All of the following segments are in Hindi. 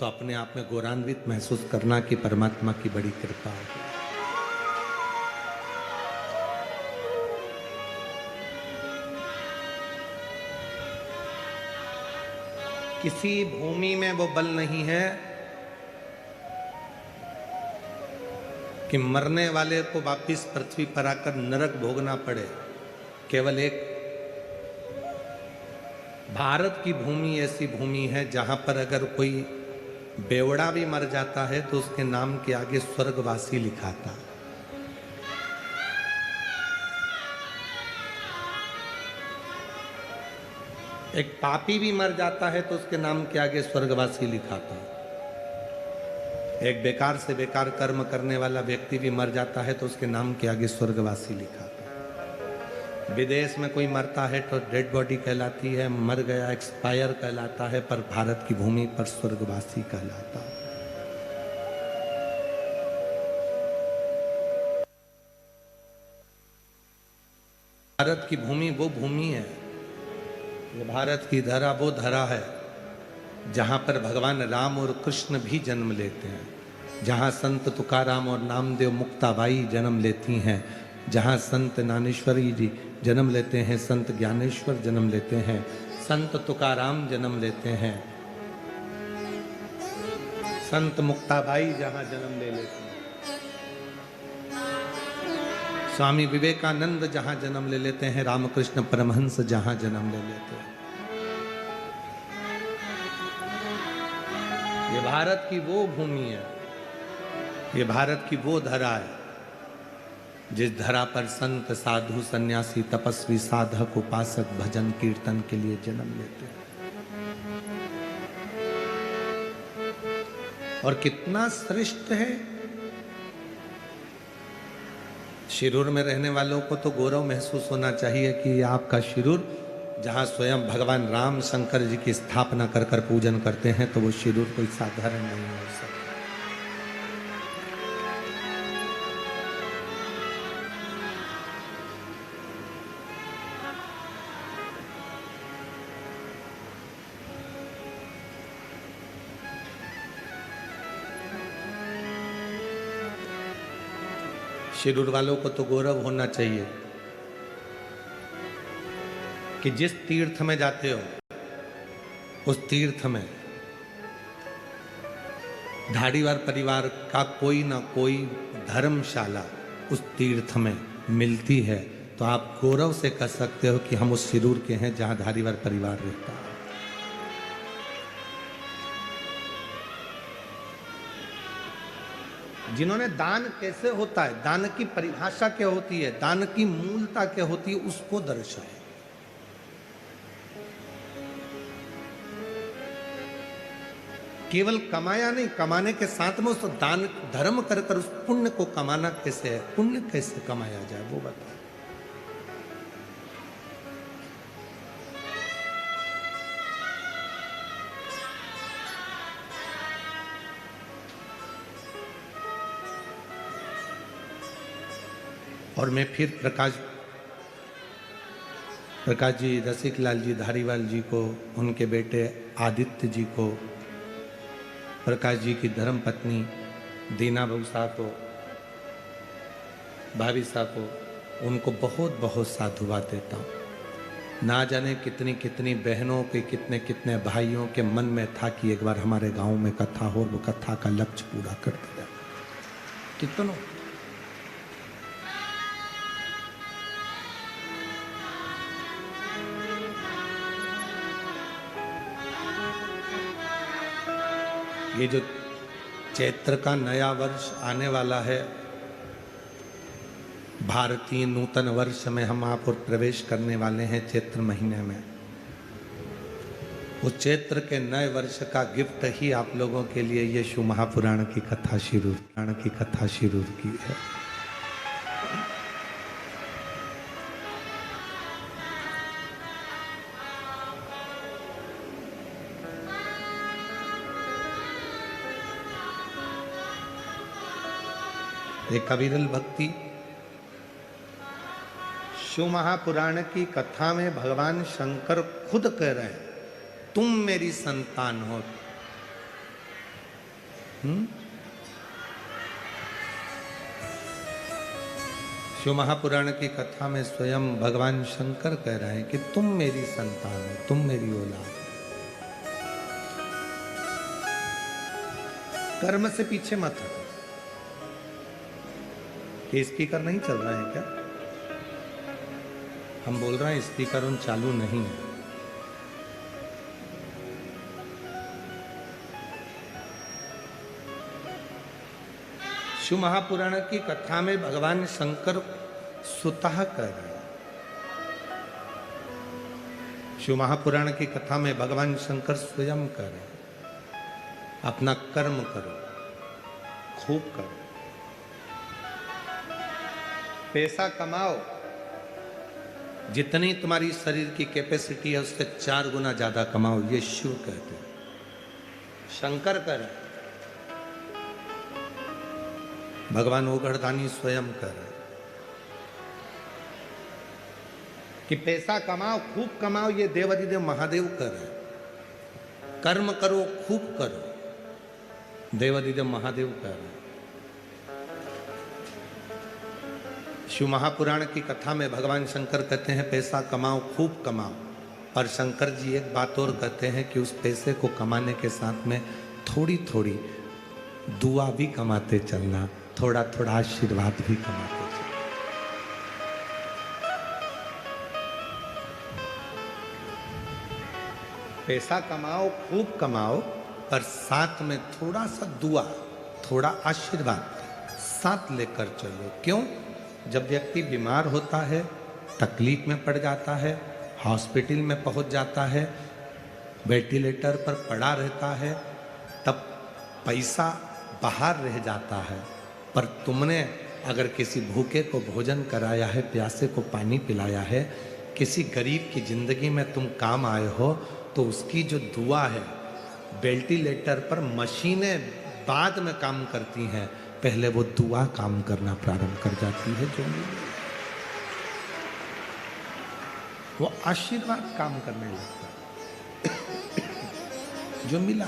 तो अपने आप में गौरवान्वित महसूस करना कि परमात्मा की बड़ी कृपा है। किसी भूमि में वो बल नहीं है कि मरने वाले को वापिस पृथ्वी पर आकर नरक भोगना पड़े। केवल एक भारत की भूमि ऐसी भूमि है जहां पर अगर कोई बेवड़ा भी मर जाता है तो उसके नाम के आगे स्वर्गवासी लिखा था। एक पापी भी मर जाता है तो उसके नाम के आगे स्वर्गवासी लिखा था। एक बेकार से बेकार कर्म करने वाला व्यक्ति भी मर जाता है तो उसके नाम के आगे स्वर्गवासी लिखा था। विदेश में कोई मरता है तो डेड बॉडी कहलाती है, मर गया एक्सपायर कहलाता है, पर भारत की भूमि पर स्वर्गवासी कहलाता है। भारत की भूमि वो भूमि है, ये भारत की धरा वो धरा है जहां पर भगवान राम और कृष्ण भी जन्म लेते हैं, जहां संत तुकाराम और नामदेव मुक्ताबाई जन्म लेती हैं, जहां संत ज्ञानेश्वरी जी जन्म लेते हैं, संत ज्ञानेश्वर जन्म लेते हैं, संत तुकाराम जन्म लेते हैं, संत मुक्ताबाई जहां जन्म ले लेते हैं, स्वामी विवेकानंद जहां जन्म ले लेते हैं, रामकृष्ण परमहंस जहां जन्म ले लेते हैं। ये भारत की वो भूमि है, ये भारत की वो धरा है जिस धरा पर संत साधु सन्यासी तपस्वी साधक उपासक भजन कीर्तन के लिए जन्म लेते हैं। और कितना श्रेष्ठ है। शिरूर में रहने वालों को तो गौरव महसूस होना चाहिए कि आपका शिरूर जहां स्वयं भगवान राम शंकर जी की स्थापना कर कर पूजन करते हैं, तो वो शिरूर कोई साधारण नहीं हो सकता। शिरूर वालों को तो गौरव होना चाहिए कि जिस तीर्थ में जाते हो उस तीर्थ में धारीवाल परिवार का कोई ना कोई धर्मशाला उस तीर्थ में मिलती है, तो आप गौरव से कह सकते हो कि हम उस शिरूर के हैं जहां धारीवाल परिवार रहता है। जिन्होंने दान कैसे होता है, दान की परिभाषा क्या होती है, दान की मूलता क्या होती है, उसको दर्शाए। केवल कमाया नहीं, कमाने के साथ में उस दान धर्म कर कर उस पुण्य को कमाना कैसे है, पुण्य कैसे कमाया जाए वो बताए। और मैं फिर प्रकाश जी, रसिक लाल जी धारीवाल जी को, उनके बेटे आदित्य जी को, प्रकाश जी की धर्म पत्नी दीना बहू साहब को, भाभी साहब को, उनको बहुत बहुत साधुवाद देता हूँ। ना जाने कितनी कितनी बहनों के, कितने कितने भाइयों के मन में था कि एक बार हमारे गांव में कथा हो, वो कथा का लक्ष्य पूरा कर दिया। कितनों ये जो चैत्र का नया वर्ष आने वाला है, भारतीय नूतन वर्ष में हम आप और प्रवेश करने वाले हैं चैत्र महीने में। उस चैत्र के नए वर्ष का गिफ्ट ही आप लोगों के लिए ये शिव महापुराण की कथा शिरूर की है। एक अविरल भक्ति शिव महापुराण की कथा में भगवान शंकर खुद कह रहे हैं, तुम मेरी संतान हो। शिव महापुराण की कथा में स्वयं भगवान शंकर कह रहे हैं कि तुम मेरी संतान हो, तुम मेरी औलाद। कर्म से पीछे मत हटो। ये स्पीकर नहीं चल रहा है क्या? हम बोल रहे हैं, स्पीकर उन चालू नहीं है। शिव महापुराण की कथा में भगवान शंकर स्वतः कह रहे हैं। शिव महापुराण की कथा में भगवान शंकर स्वयं कह रहे हैं, अपना कर्म करो, खूब करो, पैसा कमाओ, जितनी तुम्हारी शरीर की कैपेसिटी है उससे 4 गुना ज्यादा कमाओ। ये शिव कहते हैं, शंकर कह रहे हैं। भगवान ओगढ़दानी स्वयं कह रहे हैं कि पैसा कमाओ, खूब कमाओ। ये देवाधिदेव महादेव कह रहे हैं, कर्म करो, खूब करो। देवाधिदेव महादेव कह रहे हैं। शिव महापुराण की कथा में भगवान शंकर कहते हैं पैसा कमाओ, खूब कमाओ। और शंकर जी एक बात और कहते हैं कि उस पैसे को कमाने के साथ में थोड़ी थोड़ी दुआ भी कमाते चलना, थोड़ा थोड़ा आशीर्वाद भी कमाते चलना। पैसा कमाओ, खूब कमाओ, पर साथ में थोड़ा सा दुआ, थोड़ा आशीर्वाद साथ लेकर चलो। क्यों? जब व्यक्ति बीमार होता है, तकलीफ में पड़ जाता है, हॉस्पिटल में पहुंच जाता है, वेंटिलेटर पर पड़ा रहता है, तब पैसा बाहर रह जाता है। पर तुमने अगर किसी भूखे को भोजन कराया है, प्यासे को पानी पिलाया है, किसी गरीब की जिंदगी में तुम काम आए हो, तो उसकी जो दुआ है, वेंटिलेटर पर मशीनें बाद में काम करती हैं, पहले वो दुआ काम करना प्रारंभ कर जाती है। जो वो आशीर्वाद काम करने लगता है जो मिला।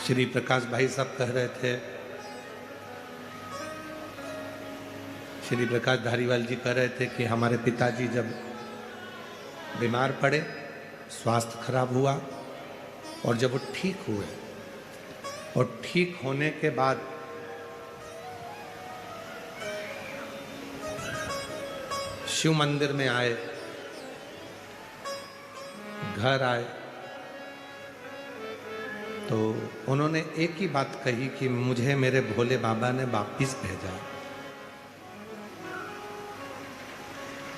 श्री प्रकाश भाई साहब कह रहे थे, श्री प्रकाश धारीवाल जी कह रहे थे कि हमारे पिताजी जब बीमार पड़े, स्वास्थ्य खराब हुआ, और जब वो ठीक हुए और ठीक होने के बाद शिव मंदिर में आए, घर आए, तो उन्होंने एक ही बात कही कि मुझे मेरे भोले बाबा ने वापिस भेजा।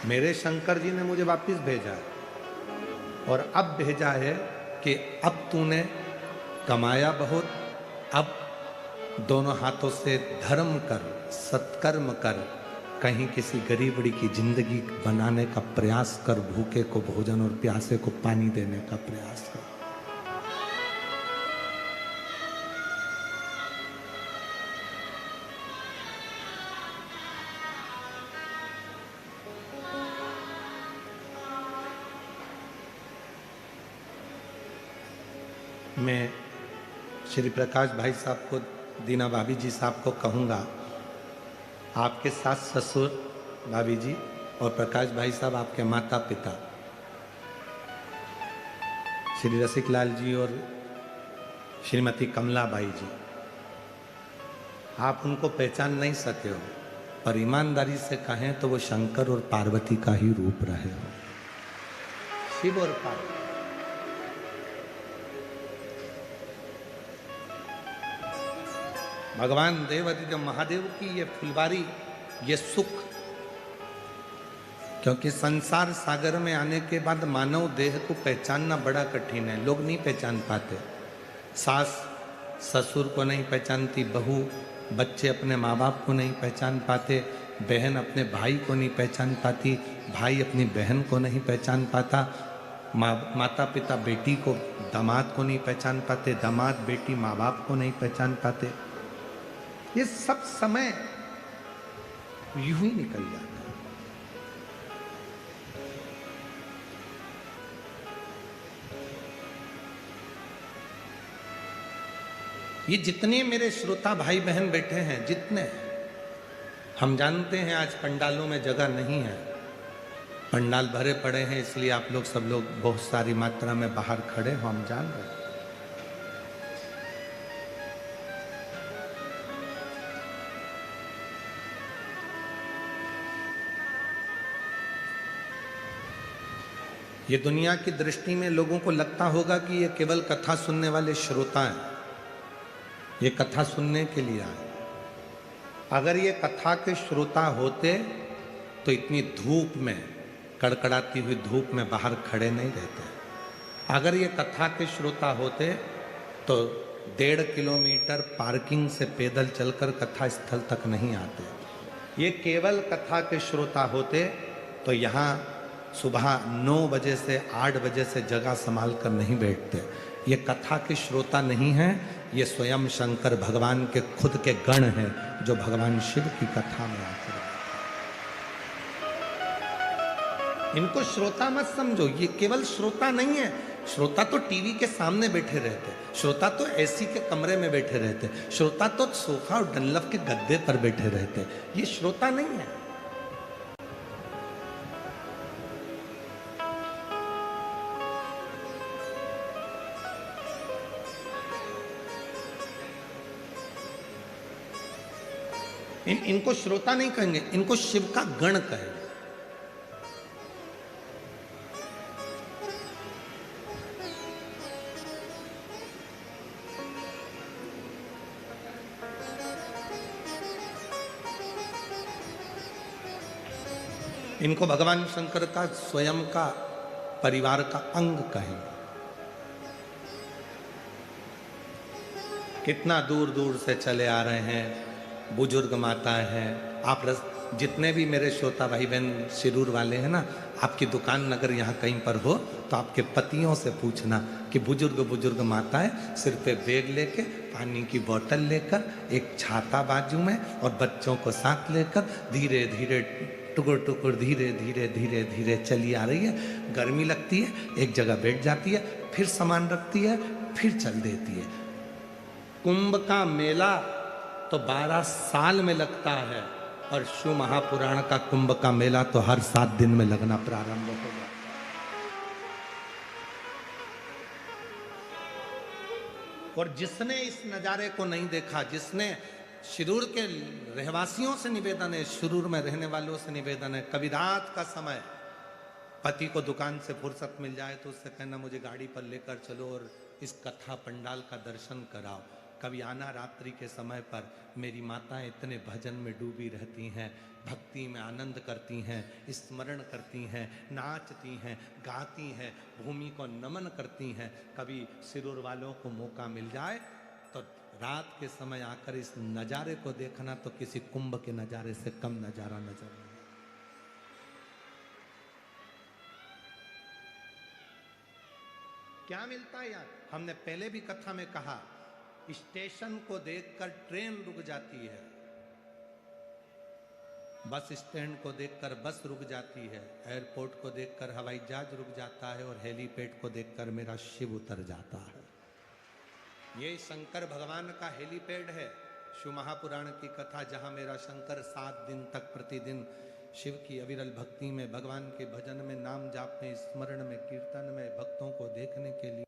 मेरे शंकर जी ने मुझे वापिस भेजा और अब भेजा है कि अब तूने कमाया बहुत, अब दोनों हाथों से धर्म कर, सत्कर्म कर, कहीं किसी गरीबड़ी की जिंदगी बनाने का प्रयास कर, भूखे को भोजन और प्यासे को पानी देने का प्रयास कर। मैं श्री प्रकाश भाई साहब को, दीना भाभी जी साहब को कहूँगा, आपके सास ससुर भाभी जी और प्रकाश भाई साहब आपके माता पिता श्री रसिक लाल जी और श्रीमती कमला बाई जी, आप उनको पहचान नहीं सके हो, पर ईमानदारी से कहें तो वो शंकर और पार्वती का ही रूप रहे हो, शिव और पार्वती। भगवान देवाधिदेव महादेव की ये फुलवारी, ये सुख, क्योंकि संसार सागर में आने के बाद मानव देह को पहचानना बड़ा कठिन है। लोग नहीं पहचान पाते, सास ससुर को नहीं पहचानती, बहू बच्चे अपने माँ बाप को नहीं पहचान पाते, बहन अपने भाई को नहीं पहचान पाती, भाई अपनी बहन को नहीं पहचान पाता। माता पिता बेटी को, दामाद को नहीं पहचान पाते, दामाद बेटी माँ बाप को नहीं पहचान पाते। ये सब समय यूं ही निकल जाता है। ये जितने मेरे श्रोता भाई बहन बैठे हैं, जितने, हम जानते हैं आज पंडालों में जगह नहीं है, पंडाल भरे पड़े हैं, इसलिए आप लोग सब लोग बहुत सारी मात्रा में बाहर खड़े हो, हम जान रहे हैं। ये दुनिया की दृष्टि में लोगों को लगता होगा कि ये केवल कथा सुनने वाले श्रोता हैं, ये कथा सुनने के लिए आए। अगर ये कथा के श्रोता होते तो इतनी धूप में, कड़कड़ाती हुई धूप में बाहर खड़े नहीं रहते। अगर ये कथा के श्रोता होते तो 1.5 किलोमीटर पार्किंग से पैदल चलकर कथा स्थल तक नहीं आते। ये केवल कथा के श्रोता होते तो यहाँ सुबह 9 बजे से 8 बजे से जगह संभाल कर नहीं बैठते। ये कथा के श्रोता नहीं हैं, ये स्वयं शंकर भगवान के खुद के गण हैं जो भगवान शिव की कथा में आकर। इनको श्रोता मत समझो, ये केवल श्रोता नहीं है। श्रोता तो टीवी के सामने बैठे रहते, श्रोता तो एसी के कमरे में बैठे रहते, श्रोता तो सोफा और डनलप के गद्दे पर बैठे रहते। ये श्रोता नहीं है। इनको श्रोता नहीं कहेंगे, इनको शिव का गण कहेंगे। इनको भगवान शंकर का स्वयं का परिवार का अंग कहेंगे। कितना दूर दूर से चले आ रहे हैं, बुजुर्ग माताएं हैं। आप जितने भी मेरे श्रोता भाई बहन शिरूर वाले हैं ना, आपकी दुकान अगर यहाँ कहीं पर हो तो आपके पतियों से पूछना कि बुजुर्ग माताएं सिर पे बैग लेके, पानी की बोतल लेकर, एक छाता बाजू में और बच्चों को साथ लेकर धीरे धीरे टुकुर धीरे धीरे धीरे धीरे चली आ रही है। गर्मी लगती है, एक जगह बैठ जाती है, फिर सामान रखती है, फिर चल देती है। कुंभ का मेला तो 12 साल में लगता है और शिव महापुराण का कुंभ का मेला तो हर 7 दिन में लगना प्रारंभ हो जाता है। और जिसने इस नजारे को नहीं देखा, जिसने, शिरूर के रहवासियों से निवेदन है, शिरूर में रहने वालों से निवेदन है, कभी रात का समय पति को दुकान से फुर्सत मिल जाए तो उससे कहना मुझे गाड़ी पर लेकर चलो और इस कथा पंडाल का दर्शन कराओ। कभी आना रात्रि के समय पर, मेरी माताएं इतने भजन में डूबी रहती हैं, भक्ति में आनंद करती हैं, स्मरण करती हैं, नाचती हैं, गाती हैं, भूमि को नमन करती हैं। कभी शिरूर वालों को मौका मिल जाए तो रात के समय आकर इस नज़ारे को देखना तो किसी कुंभ के नज़ारे से कम नज़ारा नजर नहीं। क्या मिलता है यार? हमने पहले भी कथा में कहा, स्टेशन को देखकर ट्रेन रुक जाती है, बस स्टैंड को देखकर बस रुक जाती है, एयरपोर्ट को देखकर हवाई जहाज रुक जाता है और हेलीपैड को देखकर मेरा शिव उतर जाता है। ये शंकर भगवान का हेलीपैड है, शिव महापुराण की कथा, जहां मेरा शंकर 7 दिन तक प्रतिदिन शिव की अविरल भक्ति में, भगवान के भजन में, नाम जाप में, स्मरण में, कीर्तन में, भक्तों को देखने के लिए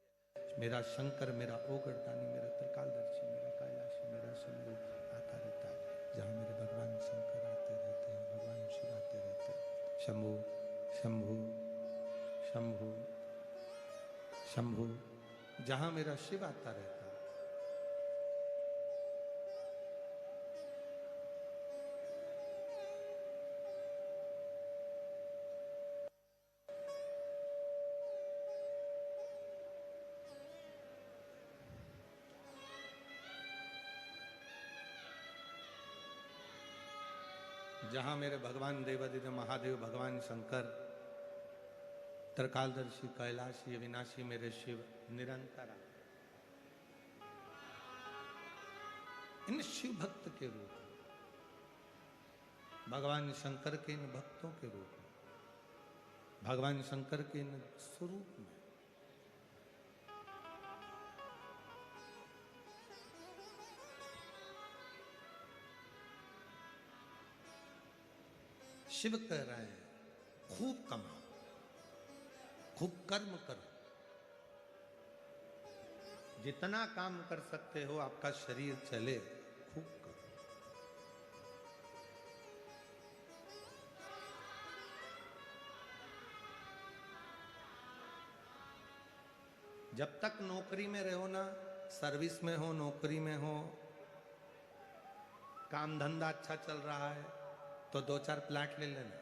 मेरा शंकर, मेरा ओगरदानी, मेरा त्रिकालदर्शी, मेरा कैलाशी, मेरा शंभू आता रहता है। जहाँ मेरे भगवान शंकर आते रहते हैं, भगवान शिव आते रहते हैं। शंभू शंभू शंभू शंभू, जहाँ मेरा शिव आता रहता है। जहां मेरे भगवान देवादिदेव महादेव भगवान शंकर त्रिकालदर्शी कैलाशी अविनाशी मेरे शिव निरंतर इन शिव भक्त के रूप में, भगवान शंकर के इन भक्तों के रूप में, भगवान शंकर के इन स्वरूप में शिव कह रहे हैं खूब कमाओ, खूब कर्म करो, जितना काम कर सकते हो आपका शरीर चले खूब करो। जब तक नौकरी में रहो ना, सर्विस में हो, नौकरी में हो, काम धंधा अच्छा चल रहा है तो 2-4 प्लाट ले लेना।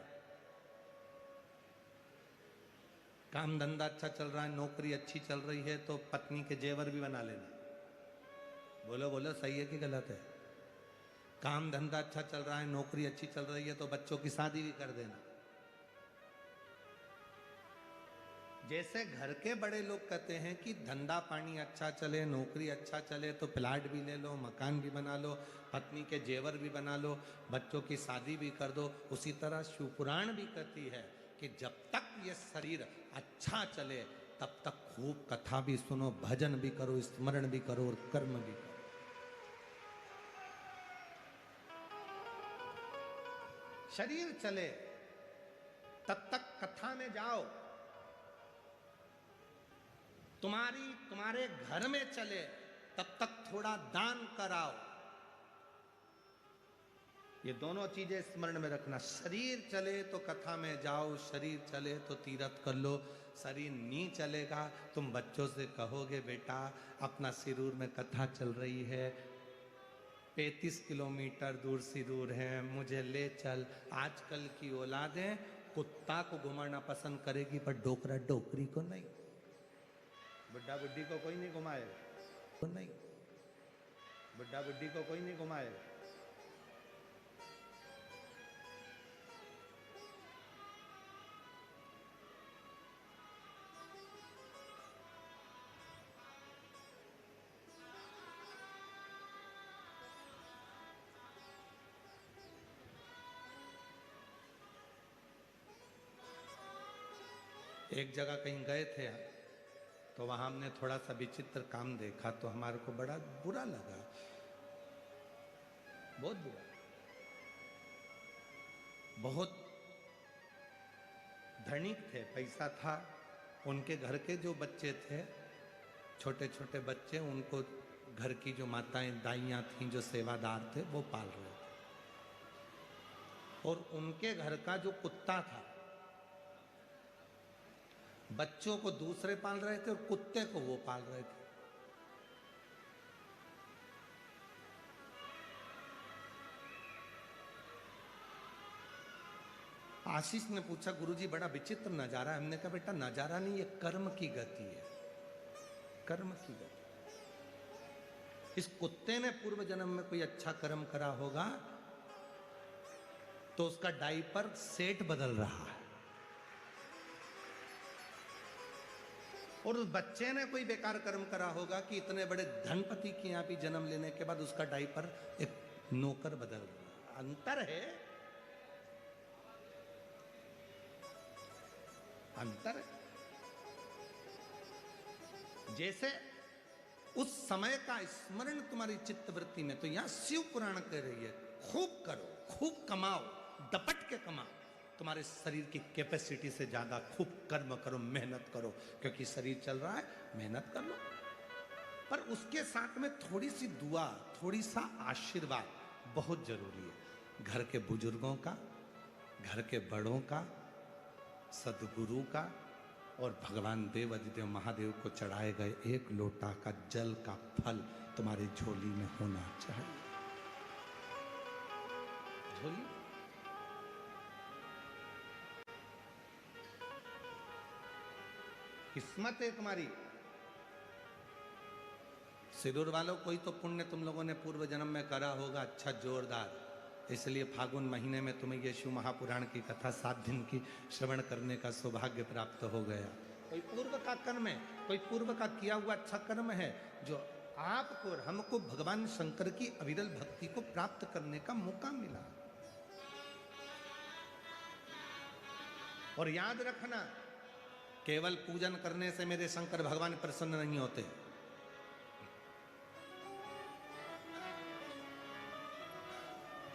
काम धंधा अच्छा चल रहा है, नौकरी अच्छी चल रही है तो पत्नी के जेवर भी बना लेना। बोलो बोलो, सही है कि गलत है? काम धंधा अच्छा चल रहा है, नौकरी अच्छी चल रही है तो बच्चों की शादी भी कर देना। जैसे घर के बड़े लोग कहते हैं कि धंधा पानी अच्छा चले, नौकरी अच्छा चले तो प्लाट भी ले लो, मकान भी बना लो, पत्नी के जेवर भी बना लो, बच्चों की शादी भी कर दो, उसी तरह शिवपुराण भी कहती है कि जब तक ये शरीर अच्छा चले तब तक खूब कथा भी सुनो, भजन भी करो, स्मरण भी करो और कर्म भी करो। शरीर चले तब तक कथा में जाओ, तुम्हारे घर में चले तब तक थोड़ा दान कराओ। ये दोनों चीजें स्मरण में रखना। शरीर चले तो कथा में जाओ, शरीर चले तो तीर्थ कर लो। शरीर नहीं चलेगा, तुम बच्चों से कहोगे बेटा अपना सिरूर में कथा चल रही है, 35 किलोमीटर दूर सिरूर है, मुझे ले चल। आजकल की औलादें कुत्ता को घुमाना पसंद करेगी पर डोकरा डोकरी को नहीं, बुढ़ा बुढ़ी को कोई नहीं घुमाएगा, को नहीं, बुढ़ा बुढ़ी को कोई नहीं घुमाएगा। एक जगह कहीं गए थे तो वहां हमने थोड़ा सा विचित्र काम देखा तो हमारे को बड़ा बुरा लगा, बहुत बुरा। बहुत धनिक थे, पैसा था, उनके घर के जो बच्चे थे, छोटे छोटे बच्चे, उनको घर की जो माताएं दाइयां थीं, जो सेवादार थे, वो पाल रहे थे। और उनके घर का जो कुत्ता था, बच्चों को दूसरे पाल रहे थे और कुत्ते को वो पाल रहे थे। आशीष ने पूछा गुरुजी बड़ा विचित्र नजारा है। हमने कहा बेटा नजारा नहीं, ये कर्म की गति है, कर्म की गति। इस कुत्ते ने पूर्व जन्म में कोई अच्छा कर्म करा होगा तो उसका डायपर सेट बदल रहा है, और उस बच्चे ने कोई बेकार कर्म करा होगा कि इतने बड़े धनपति के यहां भी जन्म लेने के बाद उसका डायपर एक नौकर बदल रहा। अंतर है, अंतर है। जैसे उस समय का स्मरण तुम्हारी चित्तवृत्ति में, तो यहां शिव पुराण कह रही है खूब करो, खूब कमाओ, डपट के कमाओ, तुम्हारे शरीर की कैपेसिटी से ज्यादा खूब कर्म करो, मेहनत करो, क्योंकि शरीर चल रहा है, मेहनत कर लो। पर उसके साथ में थोड़ी सी दुआ, थोड़ी सा आशीर्वाद बहुत जरूरी है। घर के बुजुर्गों का, घर के बड़ों का, सदगुरु का, और भगवान देव अधिदेव महादेव को चढ़ाए गए एक लोटा का जल का फल तुम्हारी झोली में होना चाहिए। झोली किस्मत है तुम्हारी। सिरूर वालों, कोई तो पुण्य तुम लोगों ने पूर्व जन्म में करा होगा अच्छा जोरदार, इसलिए फागुन महीने में तुम्हें ये शिव महापुराण की कथा 7 दिन की श्रवण करने का सौभाग्य प्राप्त हो गया। कोई पूर्व का कर्म है, कोई पूर्व का किया हुआ अच्छा कर्म है जो आपको और हमको भगवान शंकर की अविरल भक्ति को प्राप्त करने का मौका मिला। और याद रखना, केवल पूजन करने से मेरे शंकर भगवान प्रसन्न नहीं होते।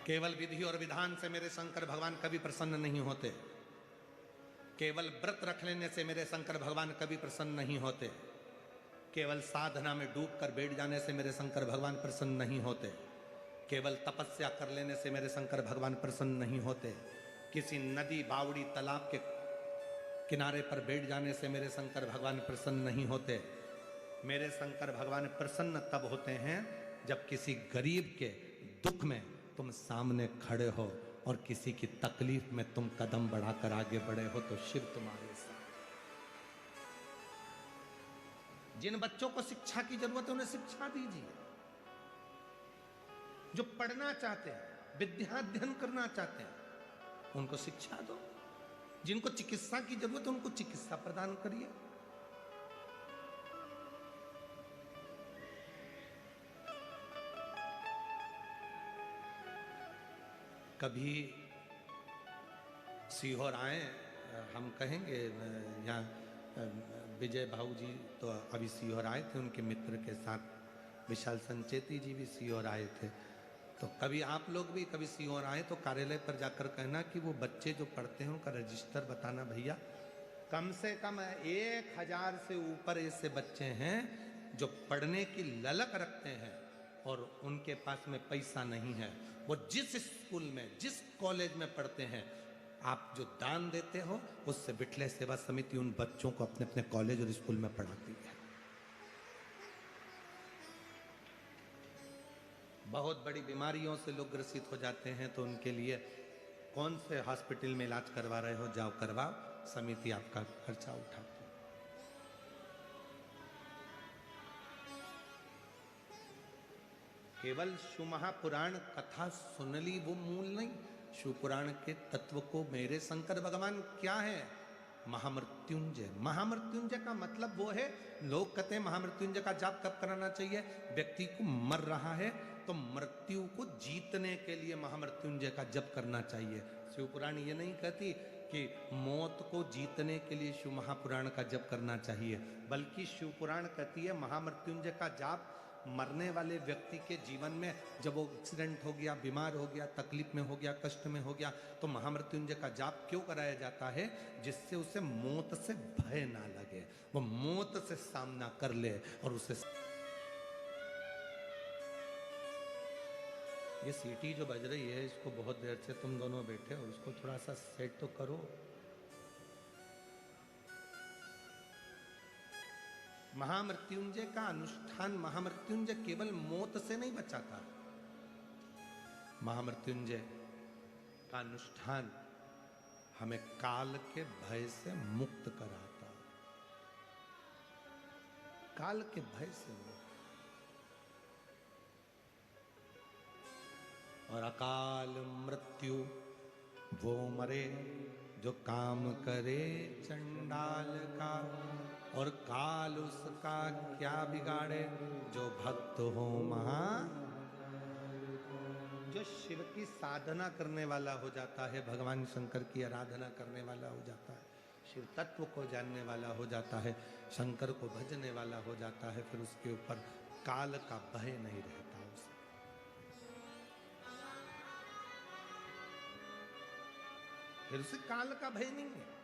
केवल विधि और विधान से मेरे शंकर भगवान कभी प्रसन्न नहीं होते। केवल व्रत रख लेने से मेरे शंकर भगवान कभी प्रसन्न नहीं होते। केवल साधना में डूब कर बैठ जाने से मेरे शंकर भगवान प्रसन्न नहीं होते। केवल तपस्या कर लेने से मेरे शंकर भगवान प्रसन्न नहीं होते। किसी नदी, बावड़ी, तालाब के किनारे पर बैठ जाने से मेरे शंकर भगवान प्रसन्न नहीं होते। मेरे शंकर भगवान प्रसन्न तब होते हैं जब किसी गरीब के दुख में तुम सामने खड़े हो और किसी की तकलीफ में तुम कदम बढ़ाकर आगे बढ़े हो तो शिव तुम्हारे साथ। जिन बच्चों को शिक्षा की जरूरत है उन्हें शिक्षा दीजिए। जो पढ़ना चाहते हैं, विद्या अध्ययन करना चाहते हैं, उनको शिक्षा दो। जिनको चिकित्सा की जरूरत है उनको चिकित्सा प्रदान करिए। कभी सीहोर आए, हम कहेंगे यहाँ विजय भाऊ जी तो अभी सीहोर आए थे, उनके मित्र के साथ विशाल संचेती जी भी सीहोर आए थे। तो कभी आप लोग भी कभी सीहोर आए तो कार्यालय पर जाकर कहना कि वो बच्चे जो पढ़ते हैं उनका रजिस्टर बताना भैया। कम से कम 1000 से ऊपर ऐसे बच्चे हैं जो पढ़ने की ललक रखते हैं और उनके पास में पैसा नहीं है। वो जिस स्कूल में, जिस कॉलेज में पढ़ते हैं, आप जो दान देते हो उससे विठले सेवा समिति उन बच्चों को अपने अपने कॉलेज और स्कूल में पढ़ाती है। बहुत बड़ी बीमारियों से लोग ग्रसित हो जाते हैं तो उनके लिए कौन से हॉस्पिटल में इलाज करवा रहे हो, जाओ करवाओ, समिति आपका खर्चा उठाती है। केवल शिव महापुराण कथा सुन ली वो मूल नहीं। शिव पुराण के तत्व को मेरे शंकर भगवान क्या है? महामृत्युंजय। महामृत्युंजय का मतलब वो है, लोग कहते हैं महामृत्युंजय का जाप कब कराना चाहिए? व्यक्ति को मर रहा है तो मृत्यु को जीतने के लिए महामृत्युंजय का जप करना चाहिए। शिव पुराण ये नहीं कहती कि मौत को जीतने के लिए शिव महापुराण का जप करना चाहिए, बल्कि शिव पुराण कहती है महामृत्युंजय का जाप मरने वाले व्यक्ति के जीवन में, जब वो एक्सीडेंट हो गया, बीमार हो गया, तकलीफ में हो गया, कष्ट में हो गया, तो महामृत्युंजय का जाप क्यों कराया जाता है? जिससे उसे मौत से भय ना लगे, वो मौत से सामना कर ले और उसे। ये सीटी जो बज रही है इसको बहुत देर से तुम दोनों बैठे हो, इसको थोड़ा सा सेट तो करो। महामृत्युंजय का अनुष्ठान, महामृत्युंजय केवल मौत से नहीं बचाता। महामृत्युंजय का अनुष्ठान हमें काल के भय से मुक्त कराता। काल के भय से मुक्त। और अकाल मृत्यु वो मरे जो काम करे चंडाल का, और काल उसका क्या बिगाड़े जो भक्त हो महा। जो शिव की साधना करने वाला हो जाता है, भगवान शंकर की आराधना करने वाला हो जाता है, शिव तत्व को जानने वाला हो जाता है, शंकर को भजने वाला हो जाता है, फिर उसके ऊपर काल का भय नहीं रहता उसे। फिर उसे काल का भय नहीं है।